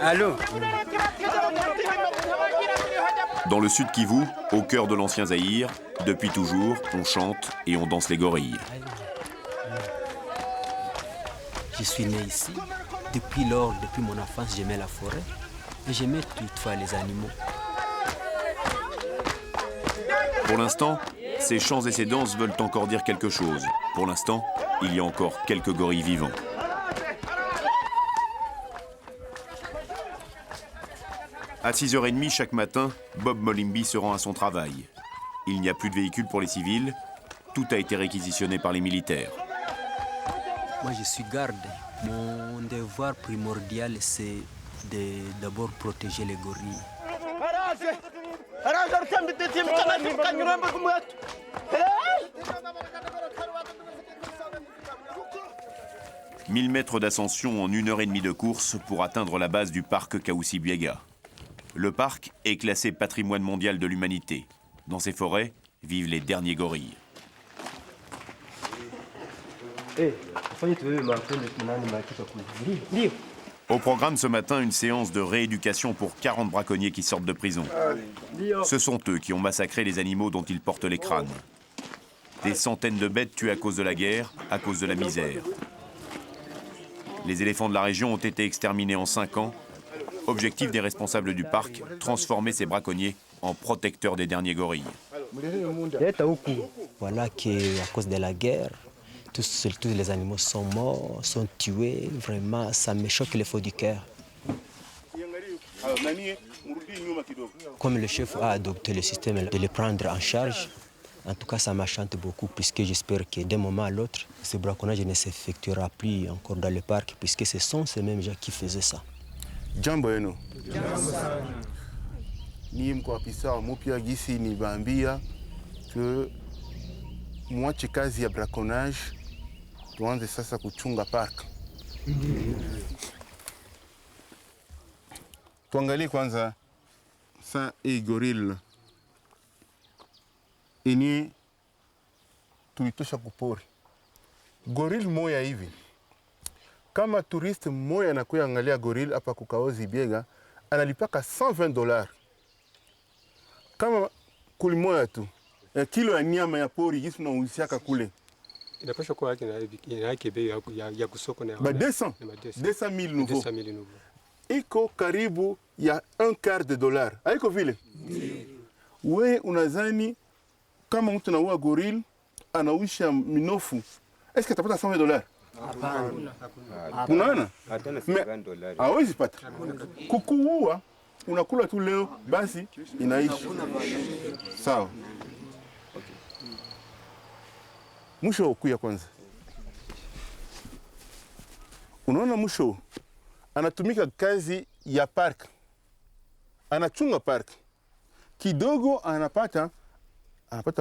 Allô? Dans le sud Kivu, au cœur de l'ancien Zaïre, depuis toujours, on chante et on danse les gorilles. Je suis né ici. Depuis lors, depuis mon enfance, j'aimais la forêt. Et j'aimais toutefois les animaux. Pour l'instant, ces chants et ces danses veulent encore dire quelque chose. Pour l'instant, il y a encore quelques gorilles vivants. À 6h30 chaque matin, Bob Molimbi se rend à son travail. Il n'y a plus de véhicules pour les civils. Tout a été réquisitionné par les militaires. Moi, je suis garde. Mon devoir primordial, c'est d'abord protéger les gorilles. 1000 mètres d'ascension en 1h30 de course pour atteindre la base du parc Kaousi-Biega. Le parc est classé patrimoine mondial de l'humanité. Dans ces forêts vivent les derniers gorilles. Au programme ce matin, une séance de rééducation pour 40 braconniers qui sortent de prison. Ce sont eux qui ont massacré les animaux dont ils portent les crânes. Des centaines de bêtes tuées à cause de la guerre, à cause de la misère. Les éléphants de la région ont été exterminés en 5 ans. Objectif des responsables du parc, transformer ces braconniers en protecteurs des derniers gorilles. Voilà qu'à cause de la guerre, tous les animaux sont morts, sont tués. Vraiment, ça me choque les faux du cœur. Comme le chef a adopté le système de les prendre en charge, en tout cas, ça m'enchante beaucoup, puisque j'espère que d'un moment à l'autre, ce braconnage ne s'effectuera plus encore dans le parc, puisque ce sont ces mêmes gens qui faisaient ça. Jambo yenu. Ni mko afisa mpya gisi niliwaambia que mwache kazi ya braconnage tuanze sasa kuchunga park. Tuangalie kwanza sa gorille ini tulitosha kupori. Gorille moya hivi. Kama touriste mmoja anakuya angalia gorille hapa Kaousi-Biega, analipaka $120. Kama kulimoya tu. Kilo ya nyama ya pori jinsi unauzishaka kule. Inapaswa kuwa yake bei ya kusoko na ba 200,000 nouveaux. Iko karibu ya $1/4. Haiko vile? We unazani kama mtu anaua gorille anawisha minofu, est-ce que atapata $120? Unaona? Hawezi pata. Kukuua unakula tu leo basi inaishi. Sawa. Mwisho kuya kwanza. Unaona mwisho anatumika kazi ya park. Anachunga park. Kidogo anapata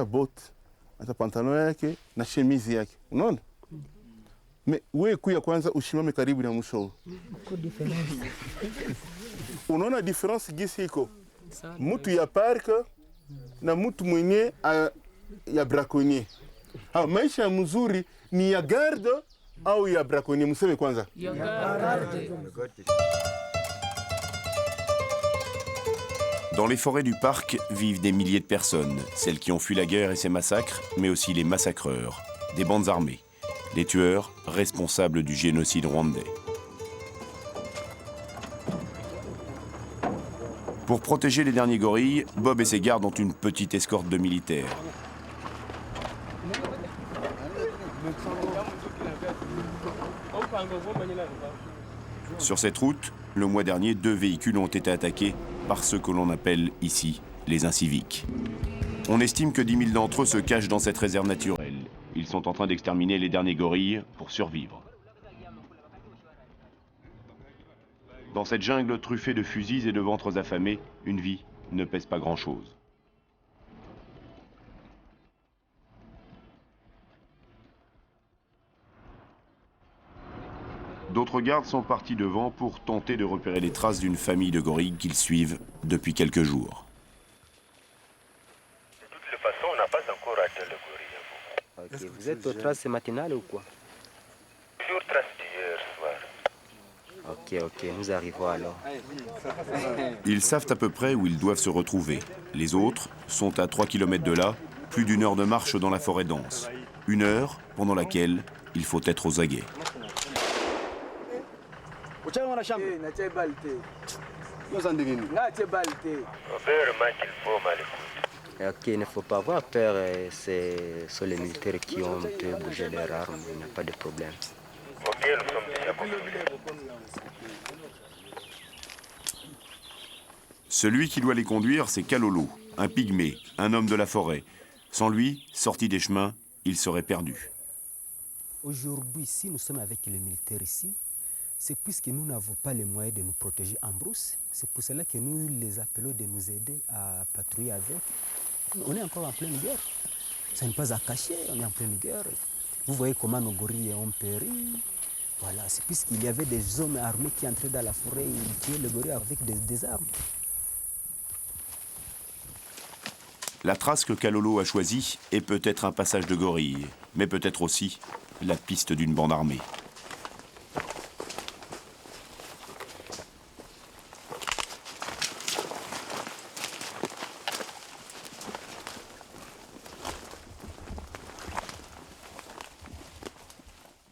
boat, anapata pantalon yake na chemise yake. Unaona? We kuya kwanza ushimame karibu na mwisho. Unaona difference gisi iko? Mtu ya park na mtu mwenye ya braconnier. Maisha mzuri ni ya garde au ya braconnier? Mseme kwanza. Ya garde. Dans les forêts du parc vivent des milliers de personnes, celles qui ont fui la guerre et ses massacres, mais aussi les massacreurs, des bandes armées, les tueurs responsables du génocide rwandais. Pour protéger les derniers gorilles, Bob et ses gardes ont une petite escorte de militaires. Sur cette route, le mois dernier, 2 véhicules ont été attaqués par ceux que l'on appelle ici les inciviques. On estime que 10 000 d'entre eux se cachent dans cette réserve naturelle. Ils sont en train d'exterminer les derniers gorilles pour survivre. Dans cette jungle truffée de fusils et de ventres affamés, une vie ne pèse pas grand-chose. D'autres gardes sont partis devant pour tenter de repérer les traces d'une famille de gorilles qu'ils suivent depuis quelques jours. De toutes les façons, on n'a pas encore atteint le gorille. Okay. Vous êtes aux traces matinales ou quoi? Toujours traces d'hier soir. Ok, nous arrivons alors. Ils savent à peu près où ils doivent se retrouver. Les autres sont à 3 km de là, plus d'1 heure de marche dans la forêt dense. 1 heure pendant laquelle il faut être aux aguets. Vraiment qu'il faut mal écouter. Ok, il ne faut pas avoir peur, ce sont les militaires qui ont un peu bougé leurs armes, il n'y a pas de problème. Ok, nous sommes déjà consolés. Celui qui doit les conduire, c'est Kalolo, un pygmée, un homme de la forêt. Sans lui, sorti des chemins, il serait perdu. Aujourd'hui, si nous sommes avec les militaires ici, c'est puisque nous n'avons pas les moyens de nous protéger en brousse. C'est pour cela que nous les appelons de nous aider à patrouiller avec. On est encore en pleine guerre. Ça n'est pas à cacher, on est en pleine guerre. Vous voyez comment nos gorilles ont péri. Voilà, c'est puisqu'il y avait des hommes armés qui entraient dans la forêt et ils tuaient les gorilles avec des armes. La trace que Kalolo a choisie est peut-être un passage de gorille, mais peut-être aussi la piste d'une bande armée.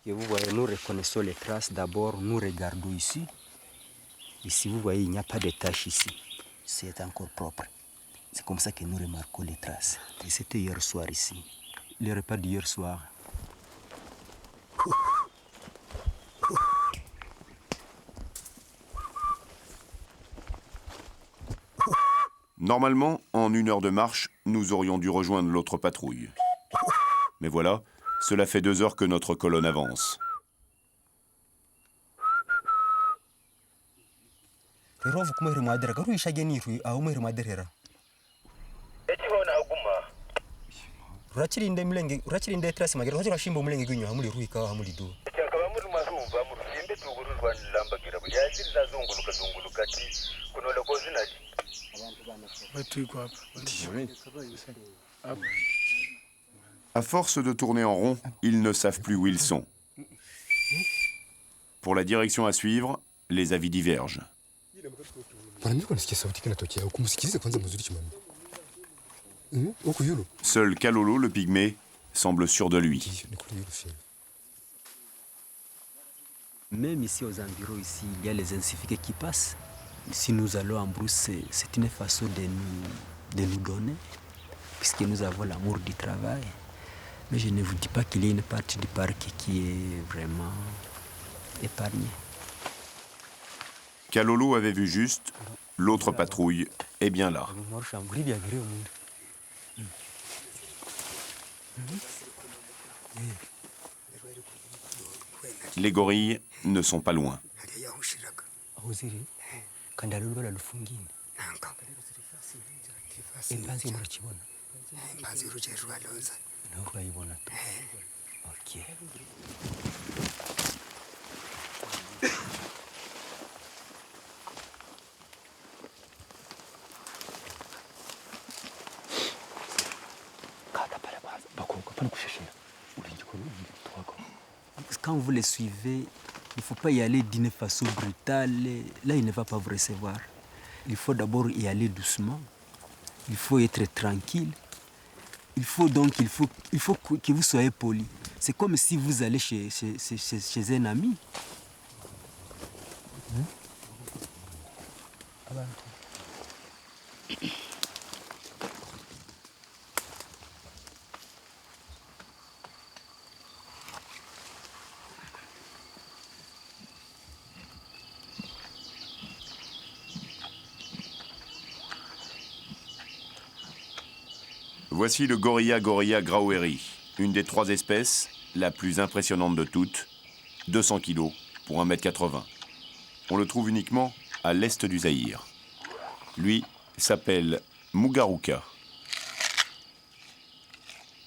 Et vous voyez, nous reconnaissons les traces. D'abord, nous regardons ici. Ici, vous voyez, il n'y a pas de taches ici. C'est encore propre. C'est comme ça que nous remarquons les traces. Et c'était hier soir ici. Le repas d'hier soir. Normalement, en 1 heure de marche, nous aurions dû rejoindre l'autre patrouille. Mais voilà, cela fait 2 heures que notre colonne avance. À force de tourner en rond, ils ne savent plus où ils sont. Pour la direction à suivre, les avis divergent. Seul Kalolo, le pygmée, semble sûr de lui. Même ici aux environs, ici, il y a les insuffisés qui passent. Si nous allons en brousse, c'est une façon de nous donner, puisque nous avons l'amour du travail. Mais je ne vous dis pas qu'il y a une partie du parc qui est vraiment épargnée. Kalolo avait vu juste, l'autre patrouille est bien là. Les gorilles ne sont pas loin. Quand vous les suivez, il ne faut pas y aller d'une façon brutale. Là, il ne va pas vous recevoir. Il faut d'abord y aller doucement. Il faut être tranquille. Il faut que vous soyez poli. C'est comme si vous allez chez un ami. Voici le Gorilla graueri, une des 3 espèces, la plus impressionnante de toutes, 200 kg pour 1,80 m. On le trouve uniquement à l'est du Zaïre. Lui s'appelle Mugaruka.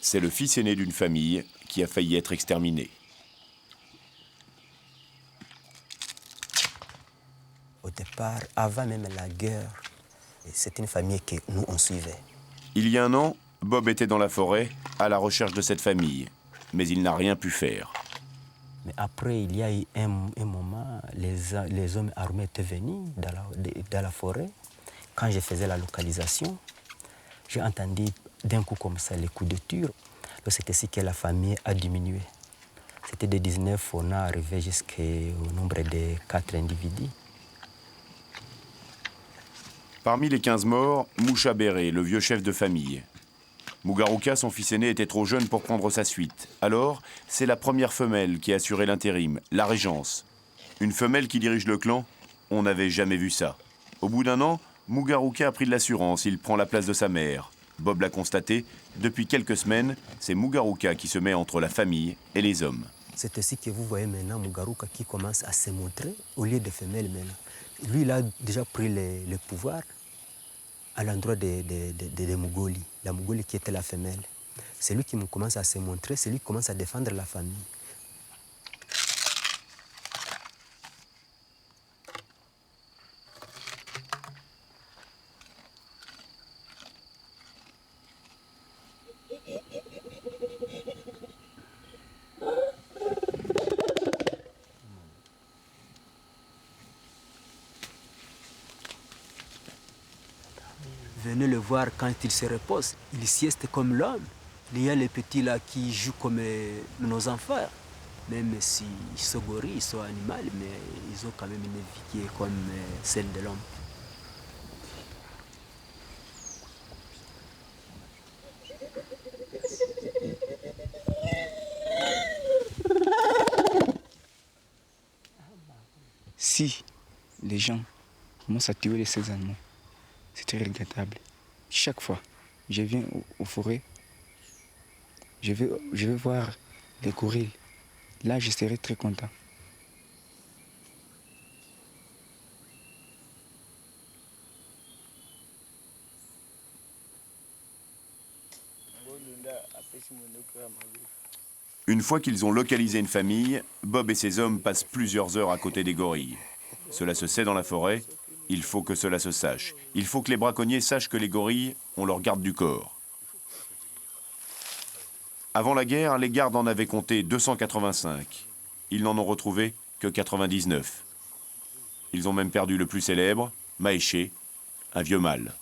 C'est le fils aîné d'une famille qui a failli être exterminée. Au départ, avant même la guerre, c'est une famille que nous, on suivait. Il y a 1 an, Bob était dans la forêt à la recherche de cette famille, mais il n'a rien pu faire. Mais après, il y a eu un moment, les hommes armés étaient venus dans la forêt. Quand je faisais la localisation, j'ai entendu d'un coup comme ça les coups de tir. C'est ainsi que la famille a diminué. C'était de 19, on est arrivé jusqu'au nombre de 4 individus. Parmi les 15 morts, Moucha Béré, le vieux chef de famille. Mugaruka, son fils aîné, était trop jeune pour prendre sa suite. Alors, c'est la première femelle qui a assuré l'intérim, la régence. Une femelle qui dirige le clan, on n'avait jamais vu ça. Au bout d'un an, Mugaruka a pris de l'assurance, il prend la place de sa mère. Bob l'a constaté, depuis quelques semaines, c'est Mugaruka qui se met entre la famille et les hommes. C'est ainsi que vous voyez maintenant Mugaruka qui commence à se montrer au lieu de femelle maintenant. Lui, il a déjà pris le pouvoir à l'endroit de Mugoli, la Mugoli qui était la femelle. C'est lui qui commence à se montrer, c'est lui qui commence à défendre la famille. Venez le voir quand il se repose. Il sieste comme l'homme. Il y a les petits là qui jouent comme nos enfants. Même s'ils sont gorilles, ils sont animaux, mais ils ont quand même une vie qui est comme celle de l'homme. Si les gens commencent à tuer ces animaux, c'est très regrettable. Chaque fois, je viens aux forêts, je vais voir les gorilles. Là, je serai très content. Une fois qu'ils ont localisé une famille, Bob et ses hommes passent plusieurs heures à côté des gorilles. Cela se sait dans la forêt, il faut que cela se sache. Il faut que les braconniers sachent que les gorilles ont leur garde du corps. Avant la guerre, les gardes en avaient compté 285. Ils n'en ont retrouvé que 99. Ils ont même perdu le plus célèbre, Maéché, un vieux mâle.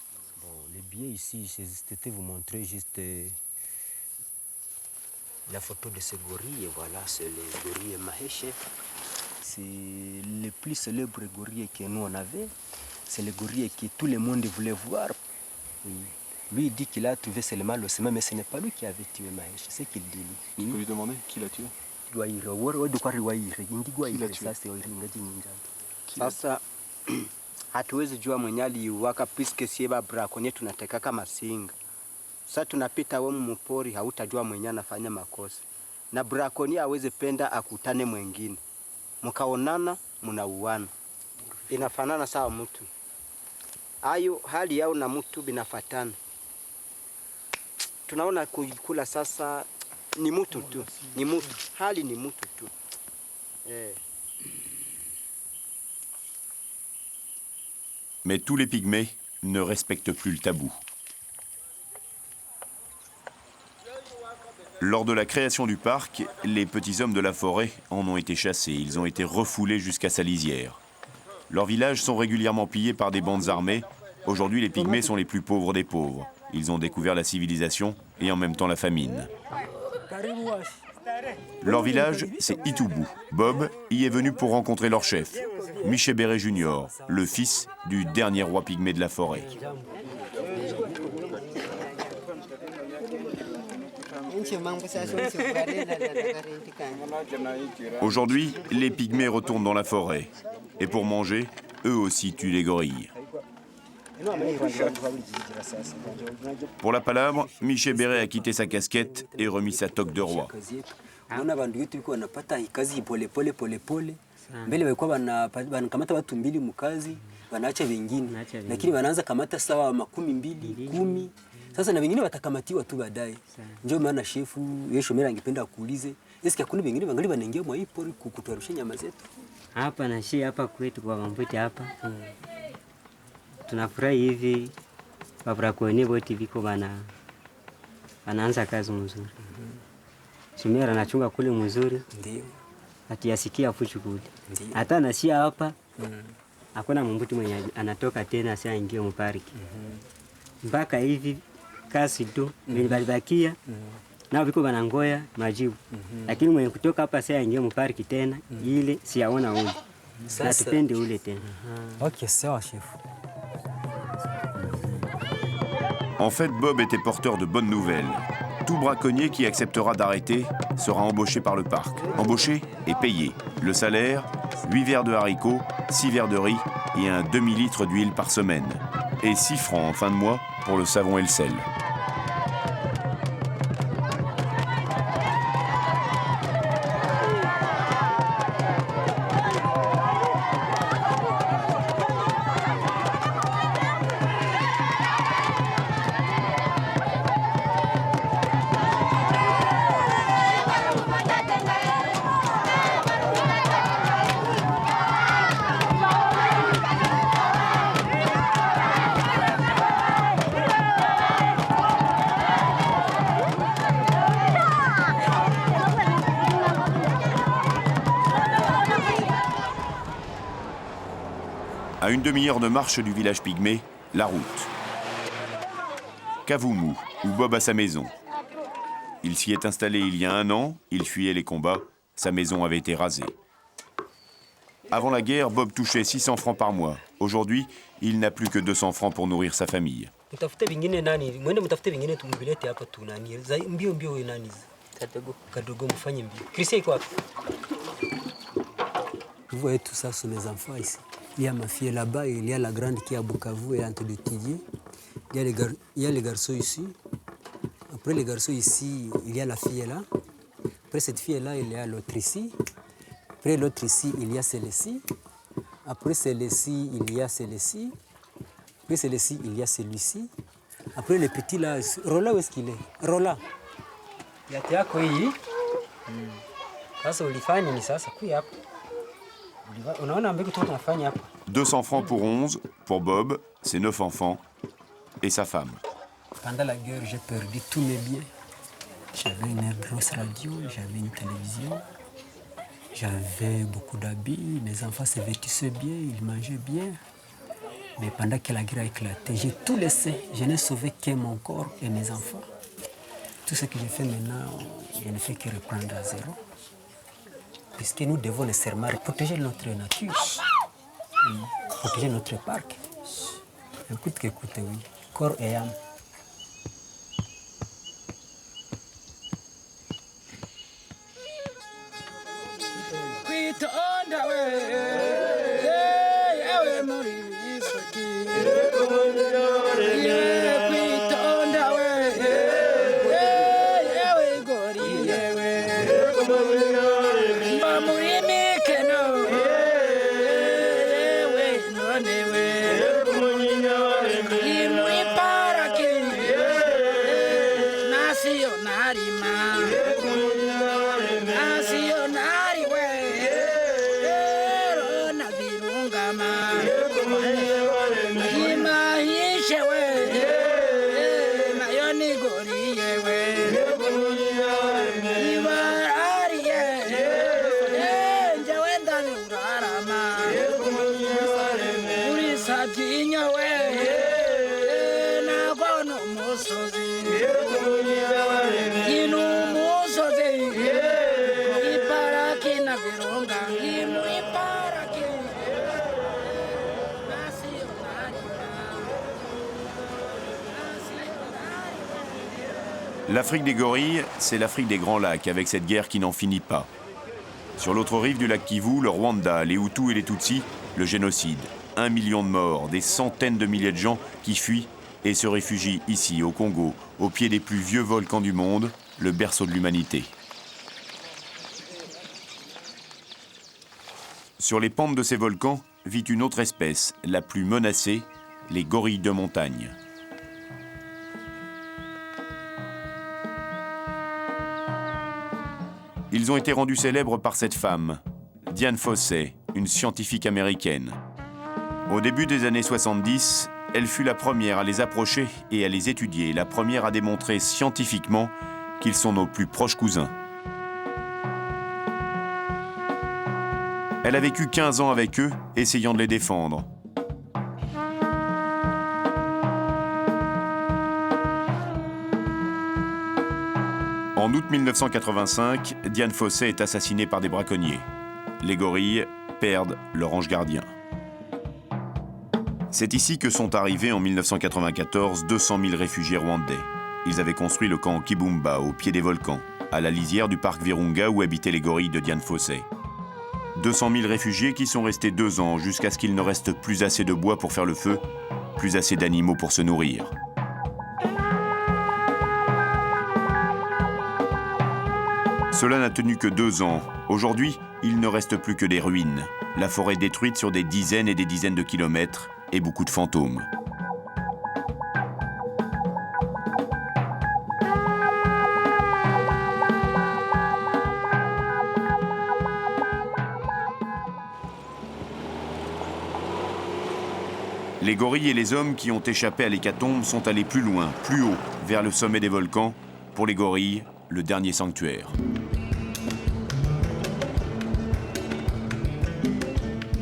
Bon, les billets ici, c'était vous montrer juste la photo de ce gorille. Et voilà, c'est le gorille Maéché. C'est le plus célèbre gorille que nous on avait. C'est le gorille que tout le monde voulait voir. Oui. Lui, il dit qu'il a trouvé seulement le semen, mais ce n'est pas lui qui avait tué Maéché, c'est ce qu'il dit. Tu peux lui demander qui l'a tué. Sasa hatuwezi jua mwenye aliuwaka piske sie ba brakonye tunatekaka masinga. Sasa tunapita wemu mpori hautajua mwenye anafanya makosa. Na brakonye aweze penda akutane mwengine. Mkaonana mnauana. Inafanana sawa mtu. Ayo hali yao na mtu binafatana. Tunaona kula sasa ni mtu tu, ni mtu. Hali ni mtu tu. Mais tous les pygmées ne respectent plus le tabou. Lors de la création du parc, les petits hommes de la forêt en ont été chassés. Ils ont été refoulés jusqu'à sa lisière. Leurs villages sont régulièrement pillés par des bandes armées. Aujourd'hui, les pygmées sont les plus pauvres des pauvres. Ils ont découvert la civilisation et en même temps la famine. Leur village, c'est Itoubou. Bob y est venu pour rencontrer leur chef, Miché Béré Junior, le fils du dernier roi pygmée de la forêt. Aujourd'hui, les pygmées retournent dans la forêt. Et pour manger, eux aussi tuent les gorilles. Pour la palabre, Miché Béré a quitté sa casquette et remis sa toque de roi. Mbele walikuwa wanakamata watu 2 mkazi, wanaacha wengine. Lakini wanaanza kamata sawa 12, 10. Sasa na wengine watakamatiwa tu baadaye. Ndio maana shefu Yeshomera angependa kuulize, eske hakuna wengine wangali wanaingia mwa hii pori kutuarusha nyama zetu? Hapa na shi hapa kwetu kwa Mambwete hapa. Tunafurahi hivi wabrakoni wote viko wanaanza kazi mzuri. Shomera anachunga kule mzuri. Ndio. hatuyasikia fuchu kule. Hata nashia hapa hakuna mumbuti mwenye anatoka tena asiingie mpariki. Mpaka hivi kasi tu balibakia nao viko banangoya majibu. Lakini mwenye kutoka hapa asiingie mpariki tena ile siaona ule. Na tupende ule tena. OK, sawa chef. En fait, Bob était porteur de bonnes nouvelles. Tout braconnier qui acceptera d'arrêter sera embauché par le parc. Embauché et payé. Le salaire, 8 verres de haricots, 6 verres de riz et un demi-litre d'huile par semaine. Et 6 francs en fin de mois pour le savon et le sel. À une demi-heure de marche du village pygmée, la route. Kavumu, où Bob a sa maison. Il s'y est installé il y a 1 an, il fuyait les combats, sa maison avait été rasée. Avant la guerre, Bob touchait 600 francs par mois. Aujourd'hui, il n'a plus que 200 francs pour nourrir sa famille. Vous voyez tout ça, ce sont mes enfants ici. Il y a ma fille là-bas, il y a la grande qui est à Bukavu et en train d'étudier. Il y a les garçons ici. Après les garçons ici, il y a la fille là. Après cette fille-là, il y a l'autre ici. Après l'autre ici, il y a celle-ci. Après celle-ci, il y a celle-ci. Après celle-ci, il y a celui-ci. Après le petit là, Rola, où est-ce qu'il est? Rola. Yati yako hii. Sasa ulifanya ni sasa kuya hapa. Unaona mbegu tu tunafanya hapa. 200 francs pour 11, pour Bob, ses 9 enfants et sa femme. Pendant la guerre, j'ai perdu tous mes biens. J'avais une grosse radio, j'avais une télévision, j'avais beaucoup d'habits, mes enfants se vêtissaient bien, ils mangeaient bien. Mais pendant que la guerre a éclaté, j'ai tout laissé. Je n'ai sauvé que mon corps et mes enfants. Tout ce que j'ai fait maintenant, je ne fais que reprendre à zéro. Puisque nous devons nécessairement protéger notre nature, protéger notre parc. Écoute, oui, corps et âme. L'Afrique des gorilles, c'est l'Afrique des Grands Lacs, avec cette guerre qui n'en finit pas. Sur l'autre rive du lac Kivu, le Rwanda, les Hutus et les Tutsis, le génocide. 1 million de morts, des centaines de milliers de gens qui fuient et se réfugient ici, au Congo, au pied des plus vieux volcans du monde, le berceau de l'humanité. Sur les pentes de ces volcans vit une autre espèce, la plus menacée, les gorilles de montagne. Ils ont été rendus célèbres par cette femme, Dian Fossey, une scientifique américaine. Au début des années 70, elle fut la première à les approcher et à les étudier, la première à démontrer scientifiquement qu'ils sont nos plus proches cousins. Elle a vécu 15 ans avec eux, essayant de les défendre. En août 1985, Dian Fossey est assassinée par des braconniers. Les gorilles perdent leur ange gardien. C'est ici que sont arrivés en 1994 200 000 réfugiés rwandais. Ils avaient construit le camp Kibumba au pied des volcans, à la lisière du parc Virunga où habitaient les gorilles de Dian Fossey. 200 000 réfugiés qui sont restés 2 ans jusqu'à ce qu'il ne reste plus assez de bois pour faire le feu, plus assez d'animaux pour se nourrir. Cela n'a tenu que 2 ans. Aujourd'hui, il ne reste plus que des ruines. La forêt détruite sur des dizaines et des dizaines de kilomètres et beaucoup de fantômes. Les gorilles et les hommes qui ont échappé à l'hécatombe sont allés plus loin, plus haut, vers le sommet des volcans. Pour les gorilles, le dernier sanctuaire.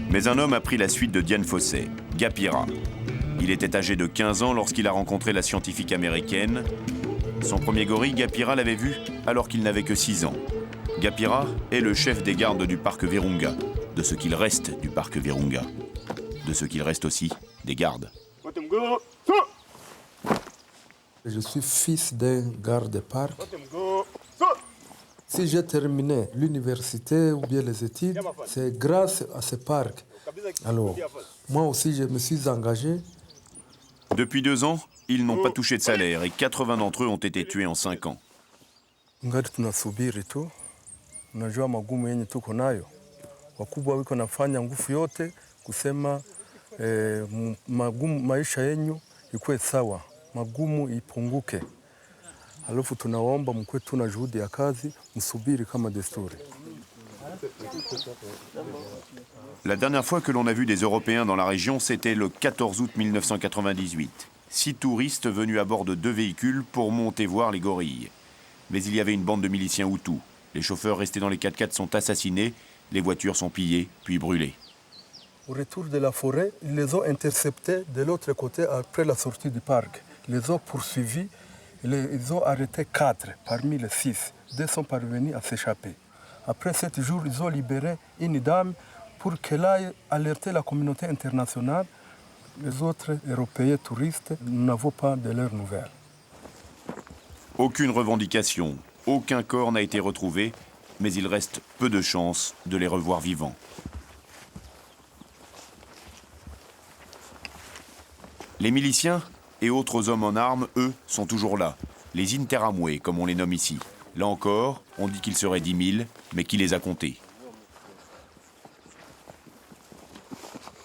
Mais un homme a pris la suite de Dian Fossey, Gapira. Il était âgé de 15 ans lorsqu'il a rencontré la scientifique américaine. Son premier gorille, Gapira, l'avait vu alors qu'il n'avait que 6 ans. Gapira est le chef des gardes du parc Virunga, de ce qu'il reste du parc Virunga, de ce qu'il reste aussi des gardes. Je suis fils d'un garde de parc. Si j'ai terminé l'université ou bien les études, c'est grâce à ce parc. Alors, moi aussi, je me suis engagé. Depuis 2 ans, ils n'ont pas touché de salaire et 80 d'entre eux ont été tués en 5 ans. Ngali tunasubiri tu. Unajua magumu yenye tuko nayo. Wakubwa wiko nafanya nguvu yote kusema magumu maisha yenyu ikuwe sawa. Magumu ipunguke. Alafu tunaomba mkwe tuna juhudi ya kazi, msubiri kama desturi. La dernière fois que l'on a vu des Européens dans la région, c'était le 14 août 1998. 6 touristes venus à bord de 2 véhicules pour monter voir les gorilles. Mais il y avait une bande de miliciens Hutus. Les chauffeurs restés dans les 4x4 sont assassinés, les voitures sont pillées, puis brûlées. Au retour de la forêt, ils les ont interceptés de l'autre côté après la sortie du parc. Ils les ont poursuivis, ils ont arrêté 4 parmi les 6. 2 sont parvenus à s'échapper. Après 7 jours, ils ont libéré une dame pour qu'elle aille alerter la communauté internationale. Les autres Européens touristes, nous n'avons pas de leurs nouvelles. Aucune revendication, aucun corps n'a été retrouvé, mais il reste peu de chances de les revoir vivants. Les miliciens et autres hommes en armes, eux, sont toujours là. Les Interamwe, comme on les nomme ici. Là encore, on dit qu'ils seraient 10 000, mais qui les a comptés?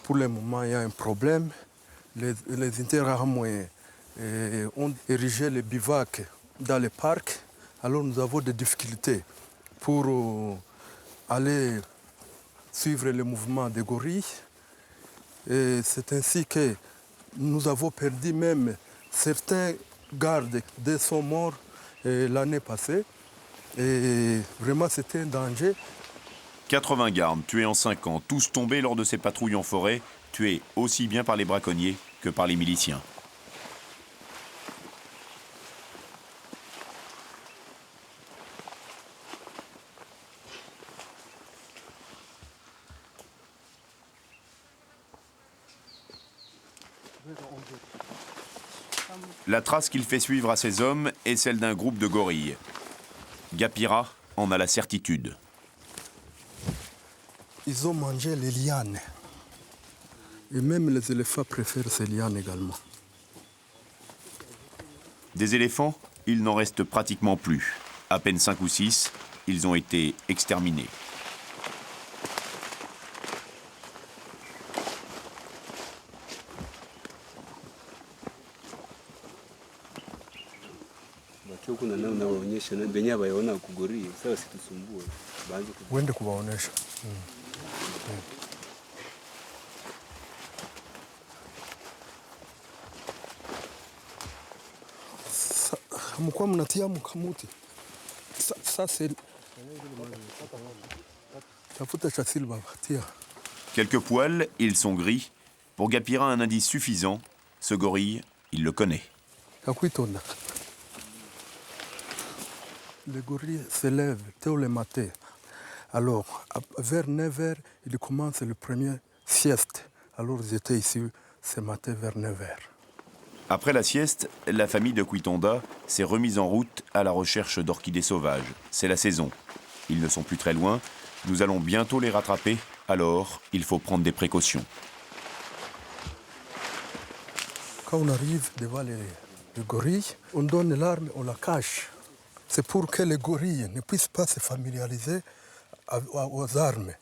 Pour le moment, il y a un problème. Les Interamwe ont érigé les bivacs dans le parc. Alors nous avons des difficultés pour aller suivre le mouvement des gorilles. Et c'est ainsi que nous avons perdu même certains gardes qui sont morts l'année passée. Et vraiment, c'était un danger. 80 gardes tués en 5 ans, tous tombés lors de ces patrouilles en forêt, tués aussi bien par les braconniers que par les miliciens. La trace qu'il fait suivre à ses hommes est celle d'un groupe de gorilles. Gapira en a la certitude. Ils ont mangé les lianes. Et même les éléphants préfèrent ces lianes également. Des éléphants, il n'en reste pratiquement plus. À peine 5 ou 6, ils ont été exterminés. Wende kuwaonesha. Mkuwa mnatia mkamuti. Sasa Quelques poils, ils sont gris. Pour Gapira, un indice suffisant. Ce gorille, il le connaît. Le gorille se lève tôt le matin. Alors, vers 9h, il commence le premier sieste. Alors, j'étais ici ce matin vers 9h. Après la sieste, la famille de Kwitonda s'est remise en route à la recherche d'orchidées sauvages. C'est la saison. Ils ne sont plus très loin. Nous allons bientôt les rattraper. Alors, il faut prendre des précautions. Quand on arrive devant le gorille, on donne l'arme, on la cache. C'est pour que le gorille ne puisse pas se familiariser aux armes.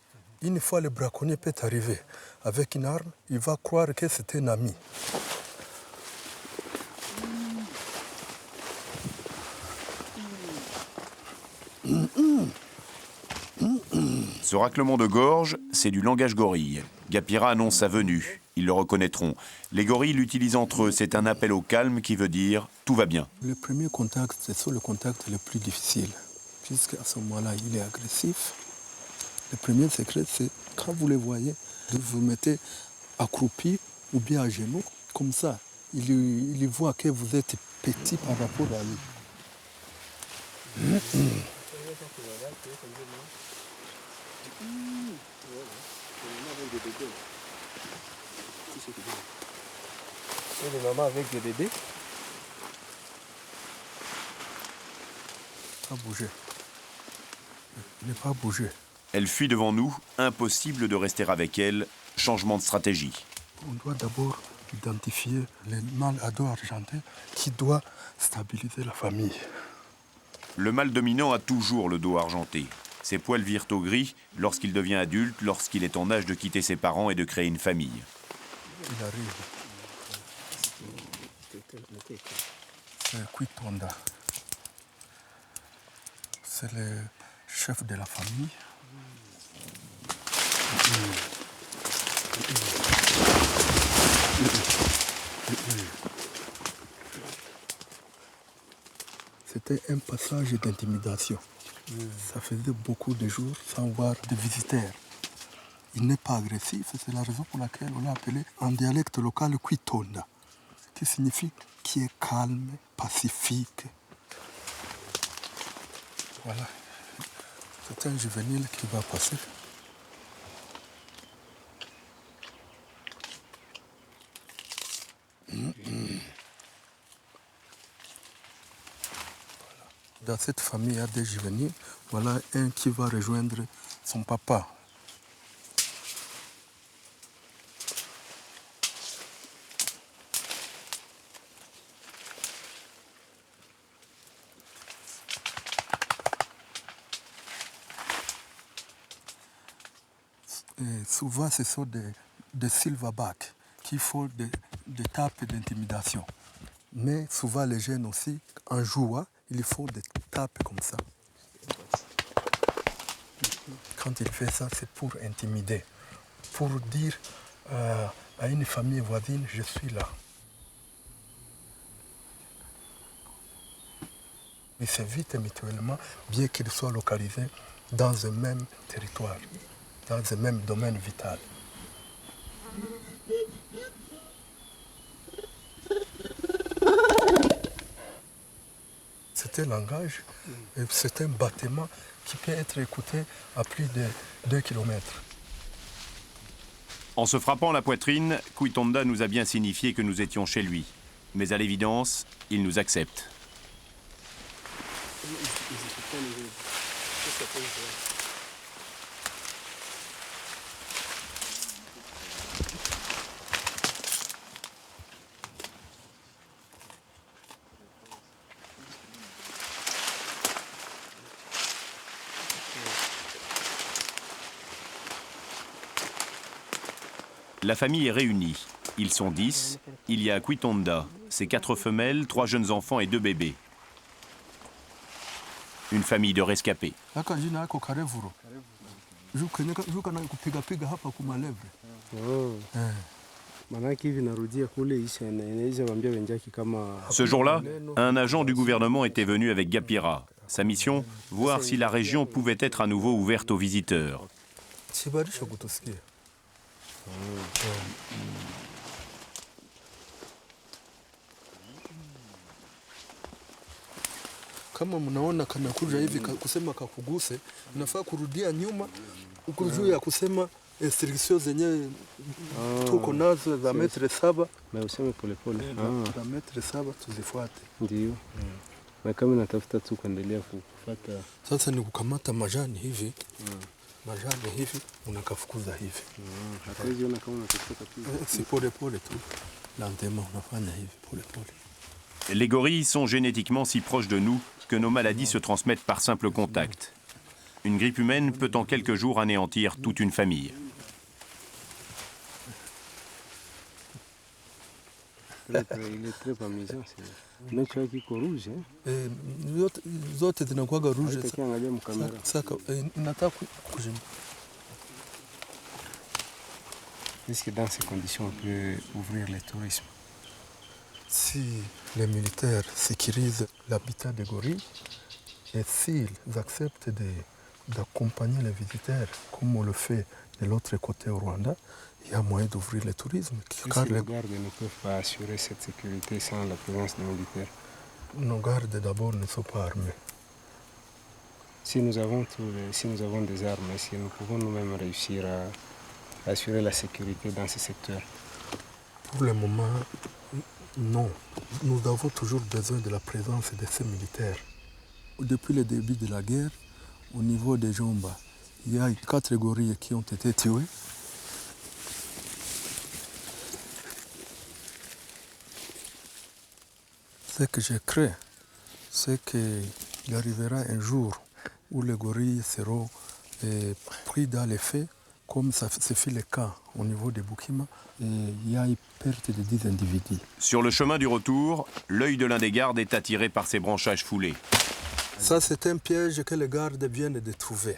Une fois le braconnier peut arriver avec une arme, il va croire que c'est un ami. Ce raclement de gorge, c'est du langage gorille. Gapira annonce sa venue. Ils le reconnaîtront. Les gorilles l'utilisent entre eux. C'est un appel au calme qui veut dire « tout va bien ». Le premier contact, c'est le contact le plus difficile. Puisqu'à ce moment-là, il est agressif. Le premier secret, c'est quand vous les voyez, de vous mettez accroupi ou bien à genoux. Comme ça, il voit que vous êtes petit par rapport à lui. Et les mamans avec des bébés. Pas bouger. Ne pas bouger. Elle fuit devant nous. Impossible de rester avec elle. Changement de stratégie. On doit d'abord identifier le mâle à dos argenté qui doit stabiliser la famille. Le mâle dominant a toujours le dos argenté. Ses poils virent au gris lorsqu'il devient adulte, lorsqu'il est en âge de quitter ses parents et de créer une famille. Il arrive. C'est Kwitonda. C'est le chef de la famille. C'était un passage d'intimidation. Ça faisait beaucoup de jours sans voir de visiteurs. Il n'est pas agressif, c'est la raison pour laquelle on l'a appelé en dialecte local Kwitonda, qui signifie qui est calme, pacifique. Voilà. C'est un juvénile qui va passer. Dans cette famille, il y a des juvéniles. Voilà un qui va rejoindre son papa. Et souvent, ce sont des silverbacks qui font des tapes d'intimidation. Mais souvent, les jeunes aussi, en jouant, ils font des tapes comme ça. Quand il fait ça, c'est pour intimider, pour dire à une famille voisine, je suis là. Ils s'évitent mutuellement, bien qu'ils soient localisés dans un même territoire, dans un même domaine vital. C'est un langage, c'est un bâtiment qui peut être écouté à plus de 2 km. En se frappant la poitrine, Kwitonda nous a bien signifié que nous étions chez lui. Mais à l'évidence, il nous accepte. La famille est réunie. Ils sont 10. Il y a Kwitonda, ses 4 femelles, 3 jeunes enfants et 2 bébés. Une famille de rescapés. Ce jour-là, un agent du gouvernement était venu avec Gapira. Sa mission, voir si la région pouvait être à nouveau ouverte aux visiteurs. Sibarisha kutusikia. Kama mnaona kanakuja hivi kusema kakuguse, nafaa kurudia nyuma ukujua ya kusema restrictions zenyewe tuko nazo za metre 7 na useme polepole. Za metre 7 tuzifuate. Ndio. Na kama natafuta tu kuendelea kufuata. Sasa ni kukamata majani hivi. Majani hivi unakafukuza hivi. Hatuwezi ona kama unatafuta tu. Si pole pole tu. Lentement unafanya hivi pole pole. Les gorilles sont génétiquement si proches de nous que nos maladies se transmettent par simple contact. Une grippe humaine peut en quelques jours anéantir toute une famille. Il est très amusant. Macho yake iko rouge. Zote zinakuwa rouge. Sasa nataka kujima. Est-ce que dans ces conditions on peut ouvrir le tourisme? Si les militaires sécurisent l'habitat des gorilles et s'ils acceptent d'accompagner les visiteurs, comme on le fait de l'autre côté au Rwanda, il y a moyen d'ouvrir le tourisme. Car les gardes ne peuvent pas assurer cette sécurité sans la présence des militaires. Nos gardes d'abord ne sont pas armés. Si nous avons des armes, est-ce que nous pouvons nous-mêmes réussir à assurer la sécurité dans ce secteur? Pour le moment, non. Nous avons toujours besoin de la présence de ces militaires. Depuis le début de la guerre, au niveau des Jomba, il y a 4 gorilles qui ont été tués. Ce que je crains, c'est qu'il arrivera un jour où les gorilles seront pris dans les faits, comme ça se fait le cas au niveau de Bukima, et il y a une perte de 10 individus. Sur le chemin du retour, l'œil de l'un des gardes est attiré par ces branchages foulés. Ça, c'est un piège que les gardes viennent de trouver.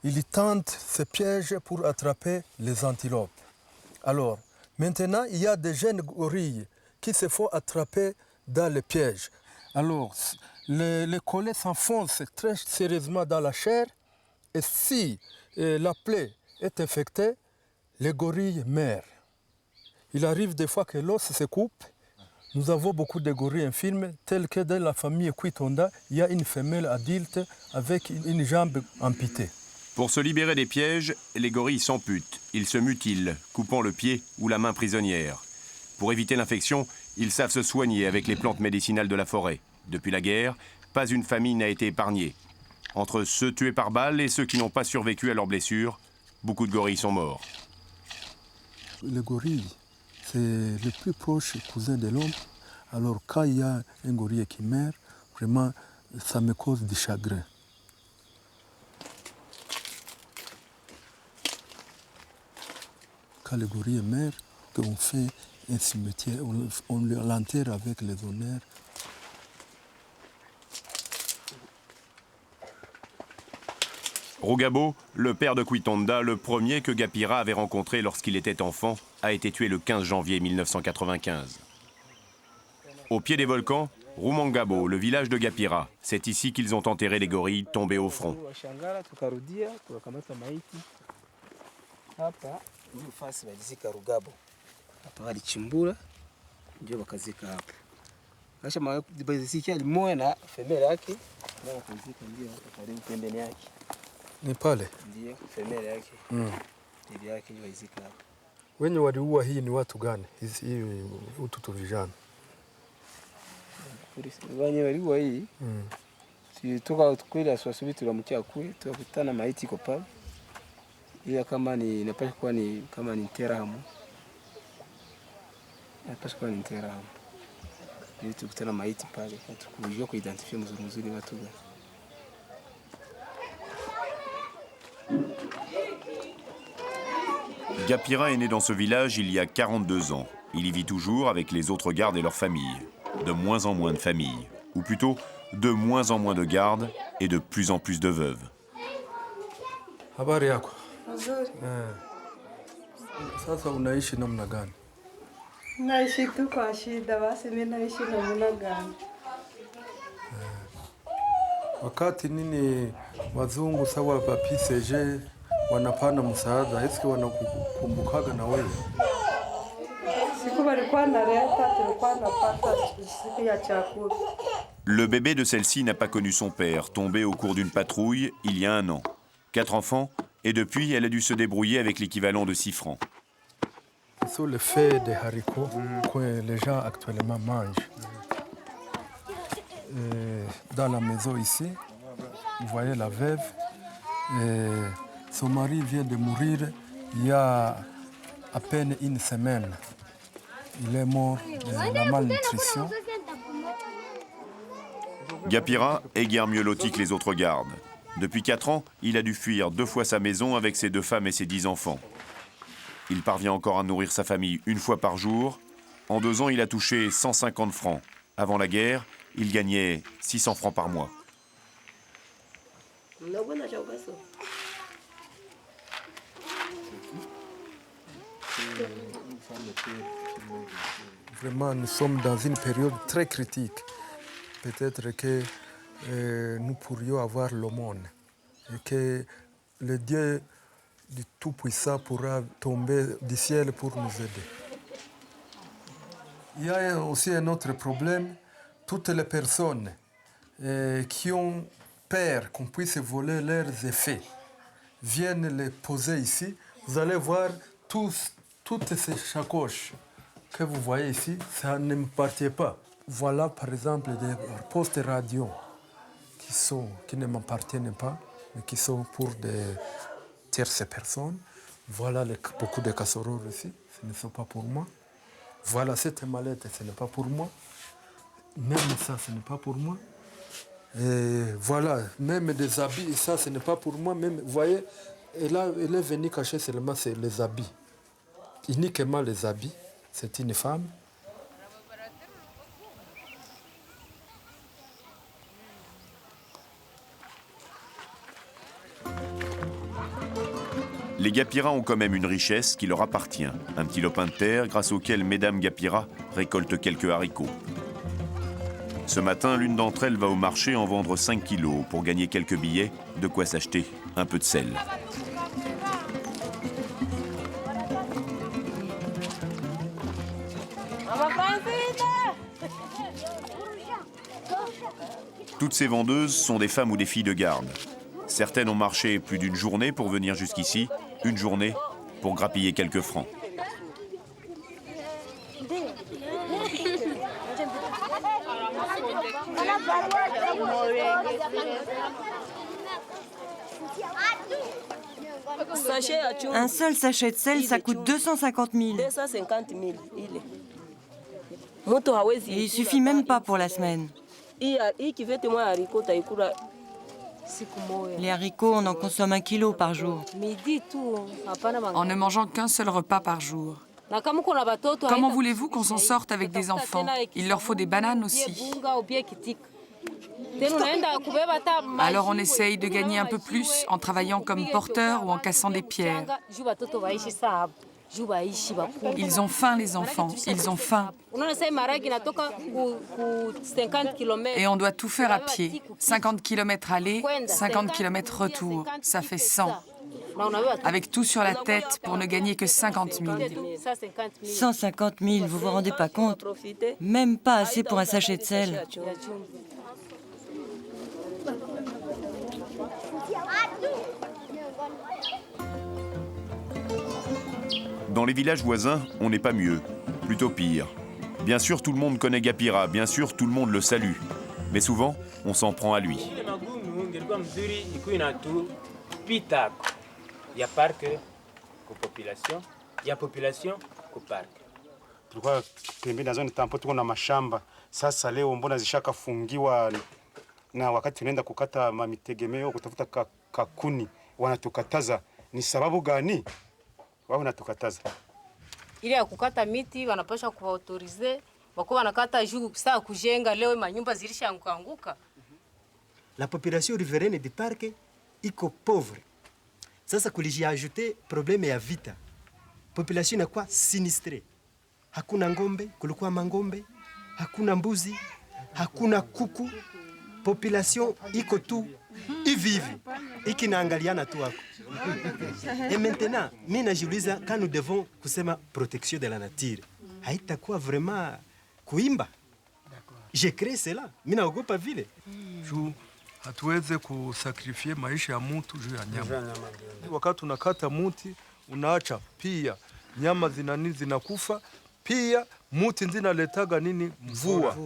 Ils tentent ce piège pour attraper les antilopes. Alors, maintenant, il y a des jeunes gorilles qui se font attraper dans le piège. Alors, le collet s'enfonce très sérieusement dans la chair, et si la plaie est infectée, les gorilles meurent. Il arrive des fois que l'os se coupe. Nous avons beaucoup de gorilles infirmes, tels que dans la famille Kwitonda, il y a une femelle adulte avec une jambe amputée. Pour se libérer des pièges, les gorilles s'amputent. Ils se mutilent, coupant le pied ou la main prisonnière. Pour éviter l'infection, ils savent se soigner avec les plantes médicinales de la forêt. Depuis la guerre, pas une famille n'a été épargnée. Entre ceux tués par balle et ceux qui n'ont pas survécu à leurs blessures, beaucoup de gorilles sont morts. Les gorilles, c'est le plus proche cousin de l'homme. Alors quand il y a un gorille qui meurt, vraiment, ça me cause du chagrin. Quand le gorille meurt, on fait un cimetière, on l'enterre avec les honneurs. Rugabo, le père de Kwitonda, le premier que Gapira avait rencontré lorsqu'il était enfant, a été tué le 15 janvier 1995. Au pied des volcans, Rumangabo, le village de Gapira. C'est ici qu'ils ont enterré les gorilles tombés au front. Ni pale? Ndio, femele yake. Bibi yake ndio izika hapo. Wenye waliua hii ni watu gani? Hii utoto vijana. Wenye waliua hii. Si toka kweli aswasubi tulamkia kule, tukakutana maiti iko pale. Ile kama ni inapaswa kuwa ni kama ni Interahamwe. Inapaswa kuwa ni Interahamwe. Ili tukutana maiti pale, tukujua kuidentify mzuri watu gani. Gapira est né dans ce village il y a 42 ans. Il y vit toujours avec les autres gardes et leurs familles. De moins en moins de familles. Ou plutôt, de moins en moins de gardes et de plus en plus de veuves. Habari yako? Nzuri. Sasa unaishi namna gani? Naishi tu kwa shida, basi mimi naishi namna gani? Wakati nini wazungu sawa wa PCG wanapana msaada, eske wanakukumbukaga na wewe? Siku walikuwa naleta, tulikuwa napata siku ya chakula. Le bébé de celle-ci n'a pas connu son père, tombé au cours d'une patrouille il y a 1 an. 4 enfants, et depuis, elle a dû se débrouiller avec l'équivalent de 6 francs. Ce sont les feuilles de haricots que les gens actuellement mangent. Dans la maison ici, vous voyez la veuve. Son mari vient de mourir il y a à peine 1 semaine. Il est mort de la malnutrition. Gapira est guère mieux loti que les autres gardes. Depuis 4 ans, il a dû fuir 2 fois sa maison avec ses 2 femmes et ses 10 enfants. Il parvient encore à nourrir sa famille 1 fois par jour. En 2 ans, il a touché 150 francs. Avant la guerre, il gagnait 600 francs par mois. Vraiment, nous sommes dans une période très critique. Peut-être que nous pourrions avoir l'aumône et que le Dieu du Tout-Puissant pourra tomber du ciel pour nous aider. Il y a aussi un autre problème. Toutes les personnes qui ont peur qu'on puisse voler leurs effets viennent les poser ici. Vous allez voir toutes ces sacoches que vous voyez ici, ça ne m'appartient pas. Voilà par exemple des postes radio qui ne m'appartiennent pas, mais qui sont pour des tierces personnes. Voilà beaucoup de casseroles ici, ce ne sont pas pour moi. Voilà cette mallette, ce n'est pas pour moi. Même ça, ce n'est pas pour moi. Et voilà, même des habits, ça, ce n'est pas pour moi. Même, vous voyez, elle est venue cacher seulement les habits. Uniquement les habits. C'est une femme. Les Gapira ont quand même une richesse qui leur appartient. Un petit lopin de terre grâce auquel Mesdames Gapira récoltent quelques haricots. Ce matin, l'une d'entre elles va au marché en vendre 5 kilos pour gagner quelques billets, de quoi s'acheter un peu de sel. Toutes ces vendeuses sont des femmes ou des filles de garde. Certaines ont marché plus d'1 journée pour venir jusqu'ici, 1 journée pour grappiller quelques francs. Un seul sachet de sel, ça coûte 250 000. Et il suffit même pas pour la semaine. Les haricots, on en consomme 1 kilo par jour. En ne mangeant qu'un seul repas par jour. Comment voulez-vous qu'on s'en sorte avec des enfants? Il leur faut des bananes aussi. Alors on essaye de gagner un peu plus en travaillant comme porteur ou en cassant des pierres. Ils ont faim, les enfants, ils ont faim. Et on doit tout faire à pied. 50 km aller, 50 km retour. Ça fait 100. Avec tout sur la tête pour ne gagner que 50 000. 150 000, vous vous rendez pas compte? Même pas assez pour un sachet de sel. Dans les villages voisins, on n'est pas mieux, plutôt pire. Bien sûr, tout le monde connaît Gapira, bien sûr, tout le monde le salue. Mais souvent, on s'en prend à lui. Il y a parc kwa population, il y a population kwa park. Tulikuwa tembea na zone tampo, tuko na mashamba. Sasa leo mbona zishakafungiwa, na wakati tunaenda kukata mamitegemeo kutafuta kakuni wanatukataza. Ni sababu gani wao wanatukataza? Ile ya kukata miti wanapaswa kuautorize, wako wanakata juu saa kujenga, leo manyumba zilishaanguka. La population riveraine du parc iko pauvre. Sasa kulijiajute probleme ya vita. Population inakuwa sinistre. Hakuna ngombe, kulikuwa mangombe, hakuna mbuzi, hakuna kuku. Population iko tu hivi hivi. Iki naangaliana tu wako. Et maintenant, mimi najiuliza quand nous devons kusema protection de la nature. Haitakuwa vraiment kuimba. Je crée cela. Mimi naogopa vile. Juu hatuweze kusakrifie maisha ya mtu juu ya nyama. Wakati unakata muti unaacha pia nyama zinakufa, pia muti zinaletaga nini mvua.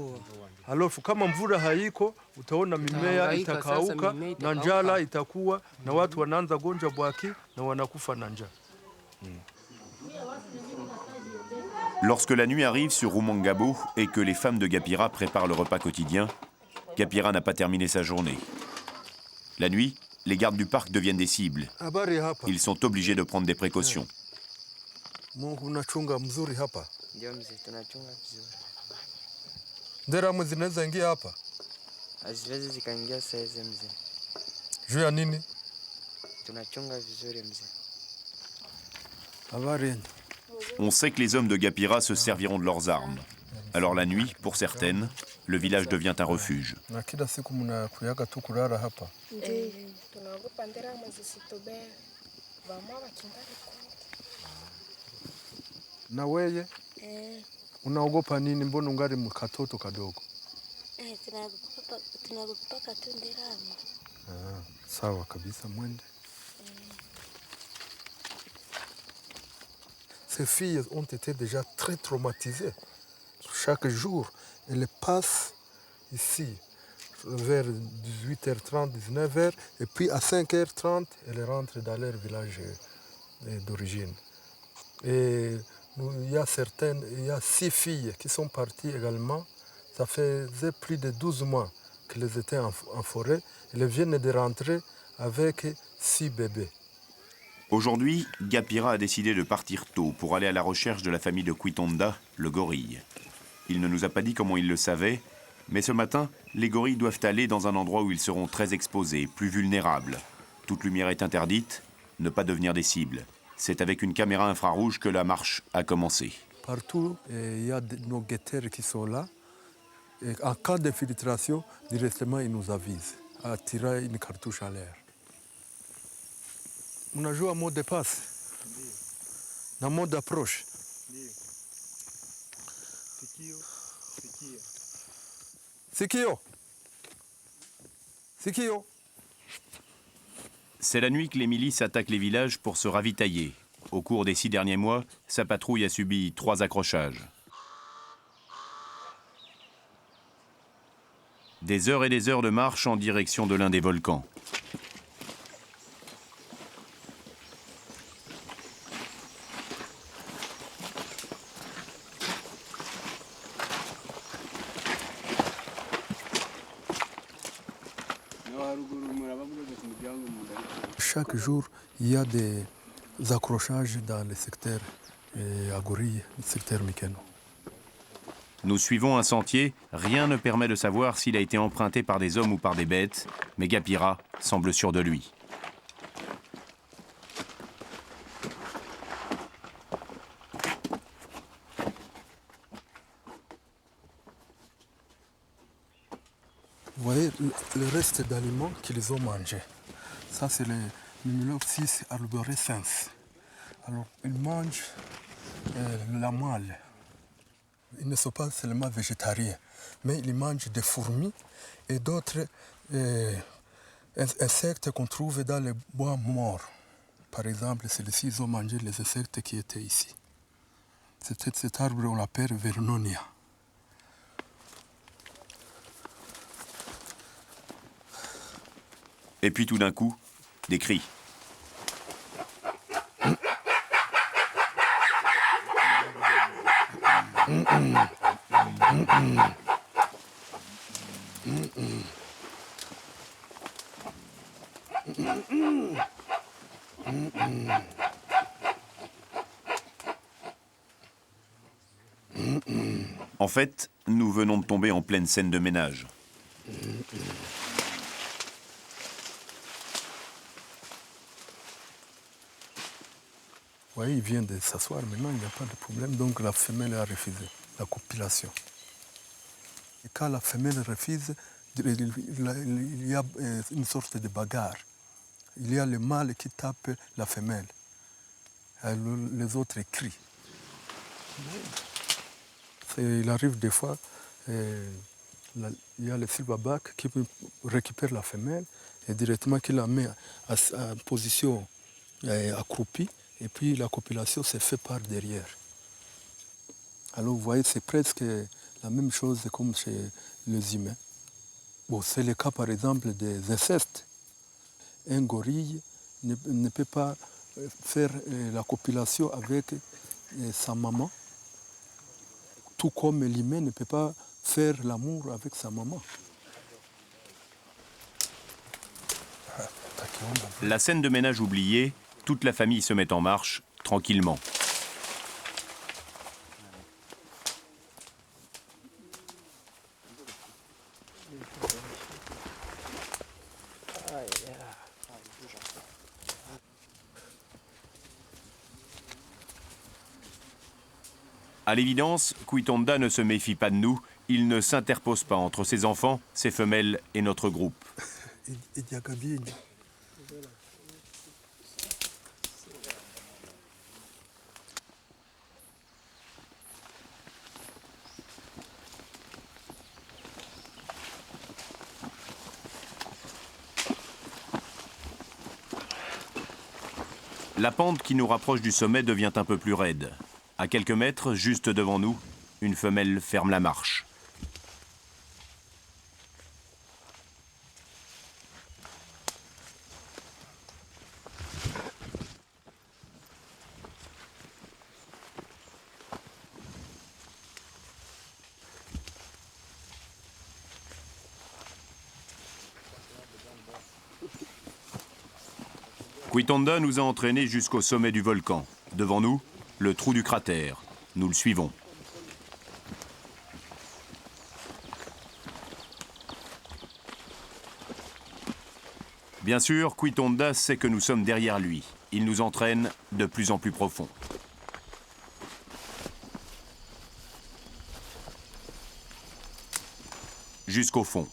Halafu kama mvura haiko utaona mimea itakauka na njala itakuwa na watu wanaanza gonja bwaki na wanakufa na njaa. Lorsque la nuit arrive sur Rumangabo et que les femmes de Gapira préparent le repas quotidien, Gapira n'a pas terminé sa journée. La nuit, les gardes du parc deviennent des cibles. Ils sont obligés de prendre des précautions. Nderamu zinaweza ingia hapa? Haziwezi zikaingia saizi mzee. Juu ya nini? Tunachunga vizuri mzee. On sait que les hommes de Gapira se serviront de leurs armes. Alors la nuit, pour certaines, le village devient un refuge. Na kila siku mnakuyaga tu kulala hapa? Tunaogopa nderamu zisitobee. Vamwa wakingali kule. Na weye? Unaogopa nini? Mbona ungali mkatoto kadogo? Tunaogopa tu nderamu. Sawa kabisa, mwende. Ces filles ont été déjà très traumatisées. Chaque jour, elles passent ici vers 18h30, 19h, et puis à 5h30, elles rentrent dans leur village d'origine. Et il y a 6 filles qui sont parties également. Ça faisait plus de 12 mois qu'elles étaient en forêt. Elles viennent de rentrer avec 6 bébés. Aujourd'hui, Gapira a décidé de partir tôt pour aller à la recherche de la famille de Kwitonda, le gorille. Il ne nous a pas dit comment il le savait, mais ce matin, les gorilles doivent aller dans un endroit où ils seront très exposés, plus vulnérables. Toute lumière est interdite, ne pas devenir des cibles. C'est avec une caméra infrarouge que la marche a commencé. Partout, il y a nos guetteurs qui sont là. Et en cas d'infiltration, directement, ils nous avisent à tirer une cartouche à l'air. On a joué à mot de passe, un mot d'approche. Sikio. C'est la nuit que les milices attaquent les villages pour se ravitailler. Au cours des 6 derniers mois, sa patrouille a subi 3 accrochages. Des heures et des heures de marche en direction de l'un des volcans. Chaque jour, il y a des accrochages dans le secteur à Gorille, le secteur Mikeno. Nous suivons un sentier, rien ne permet de savoir s'il a été emprunté par des hommes ou par des bêtes, mais Gapira semble sûr de lui. Vous voyez le reste d'aliments qu'ils ont mangés. Ça, c'est le Numilopsis arborescens. Alors, ils mangent la moelle. Ils ne sont pas seulement végétariens, mais ils mangent des fourmis et d'autres insectes qu'on trouve dans les bois morts. Par exemple, celui-ci, ils ont mangé les insectes qui étaient ici. Cet arbre, on l'appelle Vernonia. Et puis tout d'un coup, des cris. En fait, nous venons de tomber en pleine scène de ménage. Oui, il vient de s'asseoir, maintenant il n'y a pas de problème, donc la femelle a refusé la copulation. Et quand la femelle refuse, il y a une sorte de bagarre. il y a le mâle qui tape la femelle. Alors, les autres crient. Il arrive des fois, il y a le silverback qui récupère la femelle et directement qui la met en position accroupie et puis la copulation se fait par derrière. Alors vous voyez, c'est presque la même chose comme chez les humains. Bon, c'est le cas par exemple des incestes. Un gorille ne peut pas faire la copulation avec sa maman, tout comme l'humain ne peut pas faire l'amour avec sa maman. La scène de ménage oubliée, toute la famille se met en marche, tranquillement. À l'évidence, Kwitonda ne se méfie pas de nous, il ne s'interpose pas entre ses enfants, ses femelles et notre groupe. La pente qui nous rapproche du sommet devient un peu plus raide. À quelques mètres, juste devant nous, une femelle ferme la marche. Kwitonda nous a entraînés jusqu'au sommet du volcan. Devant nous, le trou du cratère. Nous le suivons. Bien sûr, Kwitonda sait que nous sommes derrière lui. Il nous entraîne de plus en plus profond. Jusqu'au fond.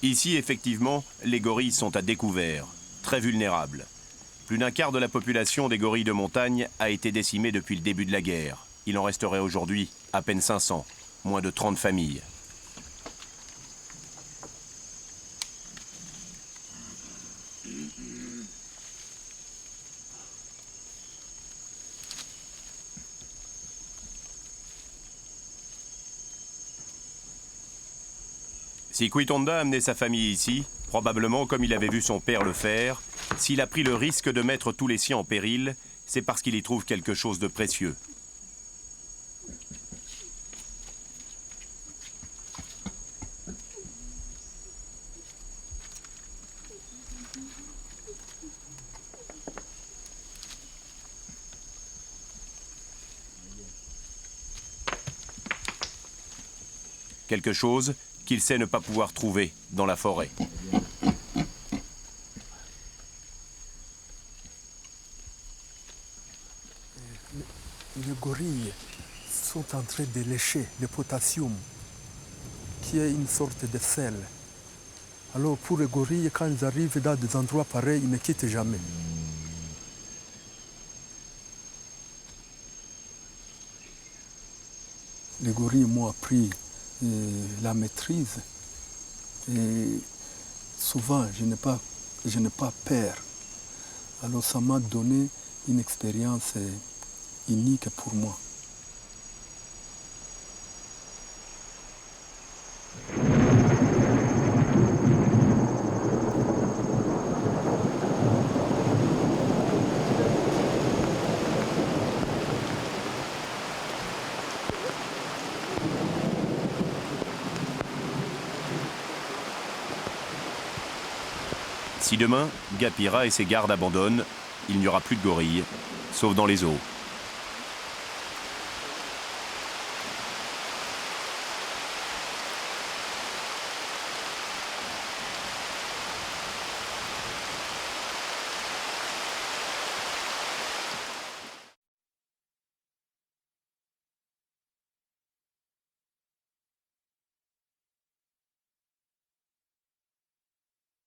Ici, effectivement, les gorilles sont à découvert, très vulnérables. Plus d'un quart de la population des gorilles de montagne a été décimée depuis le début de la guerre. Il en resterait aujourd'hui à peine 500, moins de 30 familles. Si Kwitonda a amené sa famille ici, probablement comme il avait vu son père le faire, s'il a pris le risque de mettre tous les siens en péril, c'est parce qu'il y trouve quelque chose de précieux. Quelque chose qu'il sait ne pas pouvoir trouver dans la forêt. Les gorilles sont en train de lécher le potassium, qui est une sorte de sel. Alors pour les gorilles, quand ils arrivent dans des endroits pareils, ils ne quittent jamais. Les gorilles m'ont appris la maîtrise et souvent je n'ai pas peur. Alors ça m'a donné une expérience unique pour moi. Si demain, Gapira et ses gardes abandonnent, il n'y aura plus de gorilles, sauf dans les eaux.